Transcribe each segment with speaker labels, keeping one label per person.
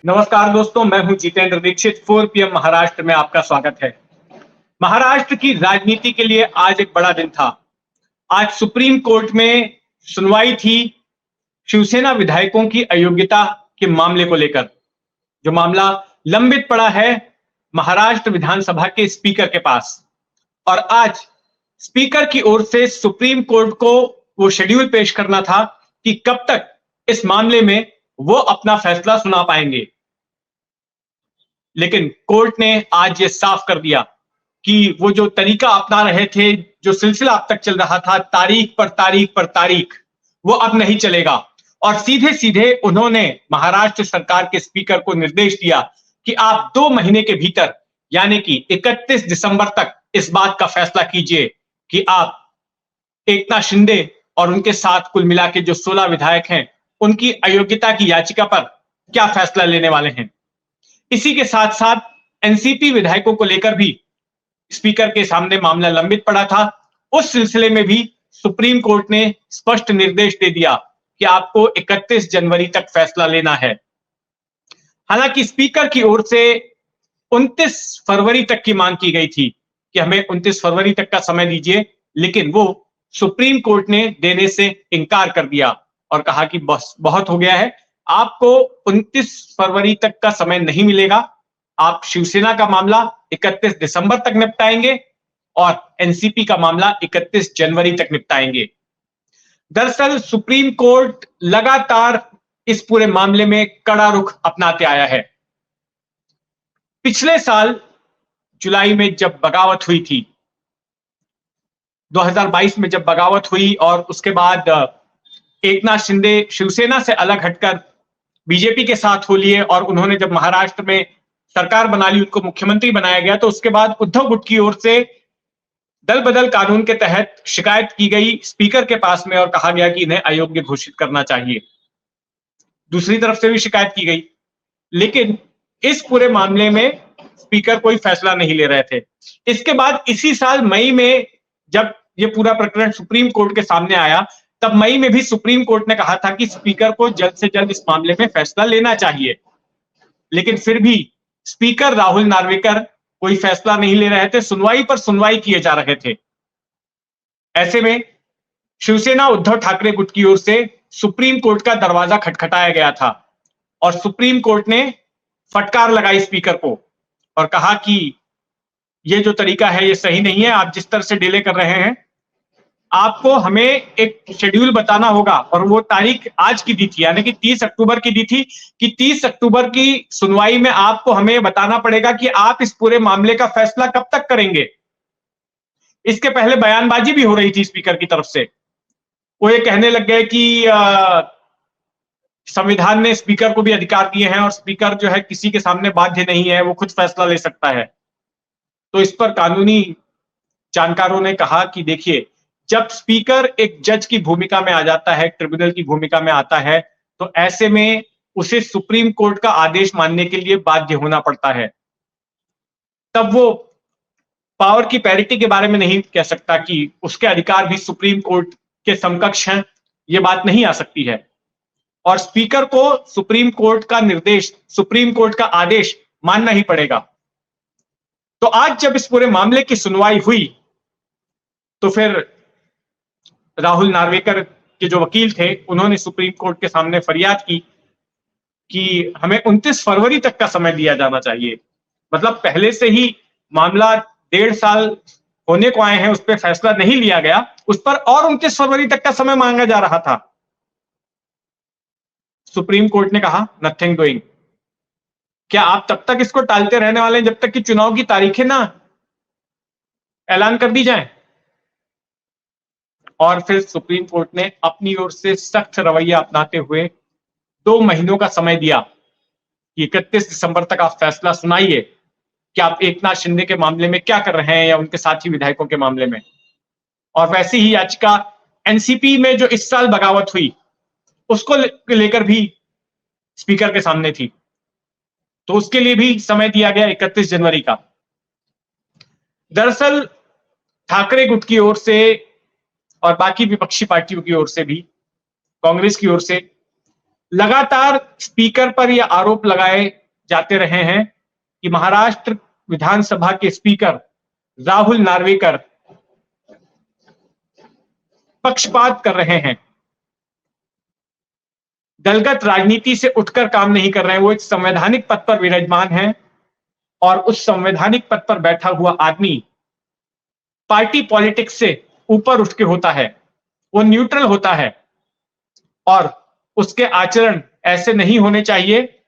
Speaker 1: नमस्कार दोस्तों, मैं हूं जितेंद्र दीक्षित। 4 पीएम महाराष्ट्र में आपका स्वागत है। महाराष्ट्र की राजनीति के लिए आज एक बड़ा दिन था। आज सुप्रीम कोर्ट में सुनवाई थी शिवसेना विधायकों की अयोग्यता के मामले को लेकर, जो मामला लंबित पड़ा है महाराष्ट्र विधानसभा के स्पीकर के पास। और आज स्पीकर की ओर से सुप्रीम कोर्ट को वो शेड्यूल पेश करना था कि कब तक इस मामले में वो अपना फैसला सुना पाएंगे। लेकिन कोर्ट ने आज ये साफ कर दिया कि वो जो तरीका अपना रहे थे, जो सिलसिला अब तक चल रहा था, तारीख पर तारीख पर तारीख, वो अब नहीं चलेगा। और सीधे सीधे उन्होंने महाराष्ट्र सरकार के स्पीकर को निर्देश दिया कि आप 2 महीने के भीतर, यानी कि 31 दिसंबर तक इस बात का फैसला कीजिए कि आप एकनाथ शिंदे और उनके साथ कुल मिला के जो 16 विधायक हैं, उनकी अयोग्यता की याचिका पर क्या फैसला लेने वाले हैं। इसी के साथ साथ एनसीपी विधायकों को लेकर भी स्पीकर के सामने मामला लंबित पड़ा था। उस सिलसिले में भी सुप्रीम कोर्ट ने स्पष्ट निर्देश दे दिया कि आपको 31 जनवरी तक फैसला लेना है। हालांकि स्पीकर की ओर से 29 फरवरी तक की मांग की गई थी कि हमें 29 फरवरी तक का समय दीजिए, लेकिन वो सुप्रीम कोर्ट ने देने से इनकार कर दिया और कहा कि बस बहुत हो गया है, आपको 29 फरवरी तक का समय नहीं मिलेगा। आप शिवसेना का मामला 31 दिसंबर तक निपटाएंगे और एनसीपी का मामला 31 जनवरी तक निपटाएंगे। दरअसल सुप्रीम कोर्ट लगातार इस पूरे मामले में कड़ा रुख अपनाते आया है। पिछले साल जुलाई में जब बगावत हुई थी, 2022 में जब बगावत हुई और उसके बाद एकनाथ शिंदे शिवसेना से अलग हटकर बीजेपी के साथ हो लिए और उन्होंने जब महाराष्ट्र में सरकार बना ली, उनको मुख्यमंत्री बनाया गया, तो उसके बाद उद्धव गुट की ओर से दल बदल कानून के तहत शिकायत की गई स्पीकर के पास में और कहा गया कि इन्हें अयोग्य घोषित करना चाहिए। दूसरी तरफ से भी शिकायत की गई, लेकिन इस पूरे मामले में स्पीकर कोई फैसला नहीं ले रहे थे। इसके बाद इसी साल मई में जब ये पूरा प्रकरण सुप्रीम कोर्ट के सामने आया, तब मई में भी सुप्रीम कोर्ट ने कहा था कि स्पीकर को जल्द से जल्द इस मामले में फैसला लेना चाहिए। लेकिन फिर भी स्पीकर राहुल नार्वेकर कोई फैसला नहीं ले रहे थे, सुनवाई पर सुनवाई किए जा रहे थे। ऐसे में शिवसेना उद्धव ठाकरे गुट की ओर से सुप्रीम कोर्ट का दरवाजा खटखटाया गया था और सुप्रीम कोर्ट ने फटकार लगाई स्पीकर को और कहा कि ये जो तरीका है ये सही नहीं है, आप जिस तरह से डिले कर रहे हैं, आपको हमें एक शेड्यूल बताना होगा। और वो तारीख आज की दी थी, यानी कि 30 अक्टूबर की दी थी कि 30 अक्टूबर की सुनवाई में आपको हमें बताना पड़ेगा कि आप इस पूरे मामले का फैसला कब तक करेंगे। इसके पहले बयानबाजी भी हो रही थी स्पीकर की तरफ से। वो ये कहने लग गए कि संविधान ने स्पीकर को भी अधिकार दिए हैं और स्पीकर जो है किसी के सामने बाध्य नहीं है, वो खुद फैसला ले सकता है। तो इस पर कानूनी जानकारों ने कहा कि देखिए, जब स्पीकर एक जज की भूमिका में आ जाता है, ट्रिब्यूनल की भूमिका में आता है, तो ऐसे में उसे सुप्रीम कोर्ट का आदेश मानने के लिए बाध्य होना पड़ता है। तब वो पावर की पैरिटी के बारे में नहीं कह सकता कि उसके अधिकार भी सुप्रीम कोर्ट के समकक्ष हैं, ये बात नहीं आ सकती है। और स्पीकर को सुप्रीम कोर्ट का निर्देश, सुप्रीम कोर्ट का आदेश मानना ही पड़ेगा। तो आज जब इस पूरे मामले की सुनवाई हुई, तो फिर राहुल नार्वेकर के जो वकील थे, उन्होंने सुप्रीम कोर्ट के सामने फरियाद की कि हमें 29 फरवरी तक का समय दिया जाना चाहिए। मतलब पहले से ही मामला 1.5 साल होने को आए हैं, उस पर फैसला नहीं लिया गया, उस पर और 29 फरवरी तक का समय मांगा जा रहा था। सुप्रीम कोर्ट ने कहा नथिंग डूइंग। क्या आप तब तक इसको टालते रहने वाले हैं जब तक कि चुनाव की तारीखें ना ऐलान कर दी जाए? और फिर सुप्रीम कोर्ट ने अपनी ओर से सख्त रवैया अपनाते हुए 2 महीनों का समय दिया कि 31 दिसंबर तक आप फैसला सुनाइए कि आप एकनाथ शिंदे के मामले में क्या कर रहे हैं या उनके साथी विधायकों के मामले में। और वैसी ही याचिका एनसीपी में जो इस साल बगावत हुई, उसको लेकर भी स्पीकर के सामने थी, तो उसके लिए भी समय दिया गया 31 जनवरी का। दरअसल ठाकरे गुट की ओर से और बाकी विपक्षी पार्टियों की ओर से भी, कांग्रेस की ओर से लगातार स्पीकर पर यह आरोप लगाए जाते रहे हैं कि महाराष्ट्र विधानसभा के स्पीकर राहुल नार्वेकर पक्षपात कर रहे हैं, दलगत राजनीति से उठकर काम नहीं कर रहे हैं। वो एक संवैधानिक पद पर विराजमान है और उस संवैधानिक पद पर बैठा हुआ आदमी पार्टी पॉलिटिक्स से ऊपर उठ के होता है, वो न्यूट्रल होता है और उसके आचरण ऐसे नहीं होने चाहिए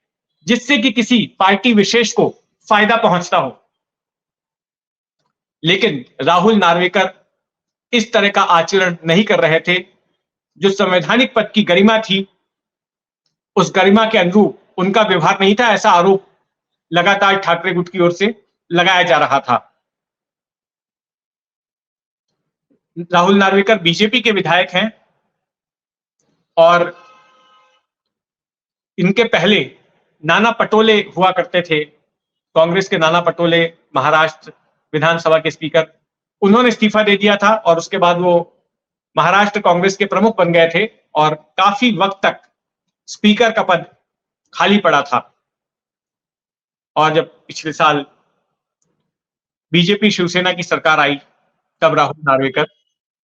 Speaker 1: जिससे कि किसी पार्टी विशेष को फायदा पहुंचता हो। लेकिन राहुल नार्वेकर इस तरह का आचरण नहीं कर रहे थे। जो संवैधानिक पद की गरिमा थी, उस गरिमा के अनुरूप उनका व्यवहार नहीं था, ऐसा आरोप लगातार ठाकरे गुट की ओर से लगाया जा रहा था। राहुल नार्वेकर बीजेपी के विधायक हैं और इनके पहले नाना पटोले हुआ करते थे, कांग्रेस के नाना पटोले महाराष्ट्र विधानसभा के स्पीकर। उन्होंने इस्तीफा दे दिया था और उसके बाद वो महाराष्ट्र कांग्रेस के प्रमुख बन गए थे और काफी वक्त तक स्पीकर का पद खाली पड़ा था। और जब पिछले साल बीजेपी शिवसेना की सरकार आई, तब राहुल नार्वेकर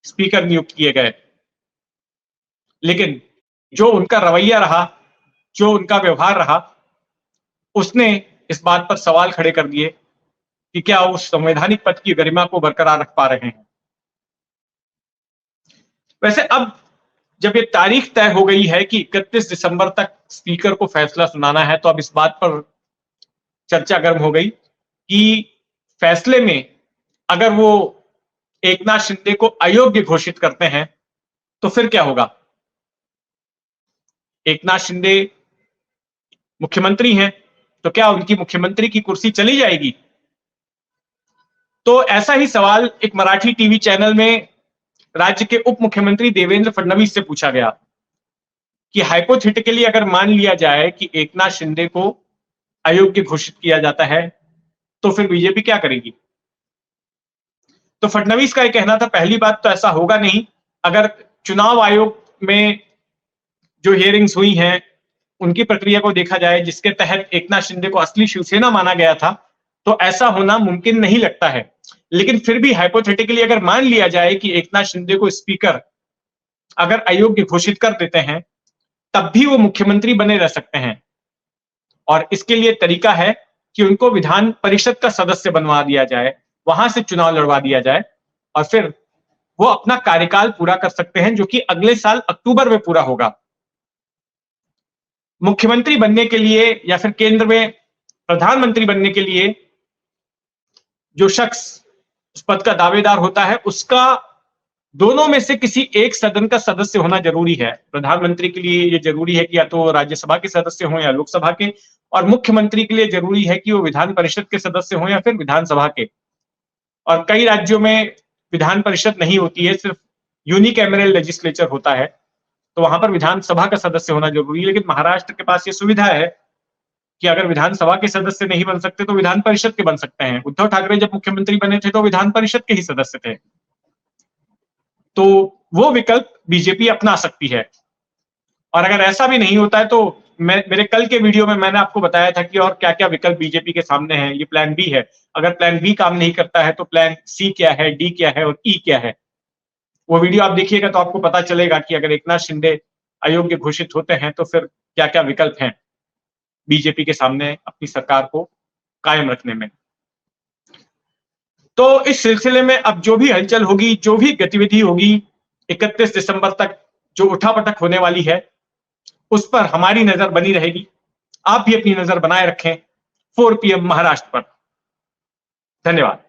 Speaker 1: स्पीकर नियुक्त किए गए। लेकिन जो उनका रवैया रहा, जो उनका व्यवहार रहा, उसने इस बात पर सवाल खड़े कर दिए कि क्या उस संवैधानिक पद की गरिमा को बरकरार रख पा रहे हैं। वैसे अब जब ये तारीख तय हो गई है कि 31 दिसंबर तक स्पीकर को फैसला सुनाना है, तो अब इस बात पर चर्चा गर्म हो गई कि फैसले में अगर वो एकनाथ शिंदे को अयोग्य घोषित करते हैं तो फिर क्या होगा। एकनाथ शिंदे मुख्यमंत्री हैं, तो क्या उनकी मुख्यमंत्री की कुर्सी चली जाएगी। तो ऐसा ही सवाल एक मराठी टीवी चैनल में राज्य के उप मुख्यमंत्री देवेंद्र फडणवीस से पूछा गया कि हाइपोथेटिकली अगर मान लिया जाए कि एकनाथ शिंदे को अयोग्य घोषित किया जाता है तो फिर बीजेपी क्या करेगी। तो फडणवीस का यह कहना था, पहली बात तो ऐसा होगा नहीं। अगर चुनाव आयोग में जो हियरिंग्स हुई हैं उनकी प्रक्रिया को देखा जाए, जिसके तहत एकनाथ शिंदे को असली शिवसेना माना गया था, तो ऐसा होना मुमकिन नहीं लगता है। लेकिन फिर भी हाइपोथेटिकली अगर मान लिया जाए कि एकनाथ शिंदे को स्पीकर अगर अयोग्य घोषित कर देते हैं, तब भी वो मुख्यमंत्री बने रह सकते हैं। और इसके लिए तरीका है कि उनको विधान परिषद का सदस्य बनवा दिया जाए, वहां से चुनाव लड़वा दिया जाए और फिर वो अपना कार्यकाल पूरा कर सकते हैं, जो कि अगले साल अक्टूबर में पूरा होगा। मुख्यमंत्री बनने के लिए या फिर केंद्र में प्रधानमंत्री बनने के लिए जो शख्स उस पद का दावेदार होता है, उसका दोनों में से किसी एक सदन का सदस्य होना जरूरी है। प्रधानमंत्री के लिए यह जरूरी है कि या तो राज्यसभा के सदस्य हों या लोकसभा के, और मुख्यमंत्री के लिए जरूरी है कि वो विधान परिषद के सदस्य हों या फिर विधानसभा के। और कई राज्यों में विधान परिषद नहीं होती है, सिर्फ यूनिकैमरल लेजिस्लेचर होता है, तो वहां पर विधानसभा का सदस्य होना जरूरी है। लेकिन महाराष्ट्र के पास ये सुविधा है कि अगर विधानसभा के सदस्य नहीं बन सकते तो विधान परिषद के बन सकते हैं। उद्धव ठाकरे जब मुख्यमंत्री बने थे तो विधान परिषद के ही सदस्य थे, तो वो विकल्प बीजेपी अपना सकती है। और अगर ऐसा भी नहीं होता है तो मेरे कल के वीडियो में मैंने आपको बताया था कि और क्या क्या विकल्प बीजेपी के सामने हैं। ये प्लान बी है, अगर प्लान बी काम नहीं करता है तो प्लान सी क्या है, डी क्या है और ई क्या है। वो वीडियो आप देखिएगा तो आपको पता चलेगा कि अगर एकनाथ शिंदे अयोग्य घोषित होते हैं तो फिर क्या क्या विकल्प हैं बीजेपी के सामने अपनी सरकार को कायम रखने में। तो इस सिलसिले में अब जो भी हलचल होगी, जो भी गतिविधि होगी 31 दिसंबर तक जो उठापटक होने वाली है, उस पर हमारी नजर बनी रहेगी। आप भी अपनी नजर बनाए रखें 4 PM महाराष्ट्र पर। धन्यवाद।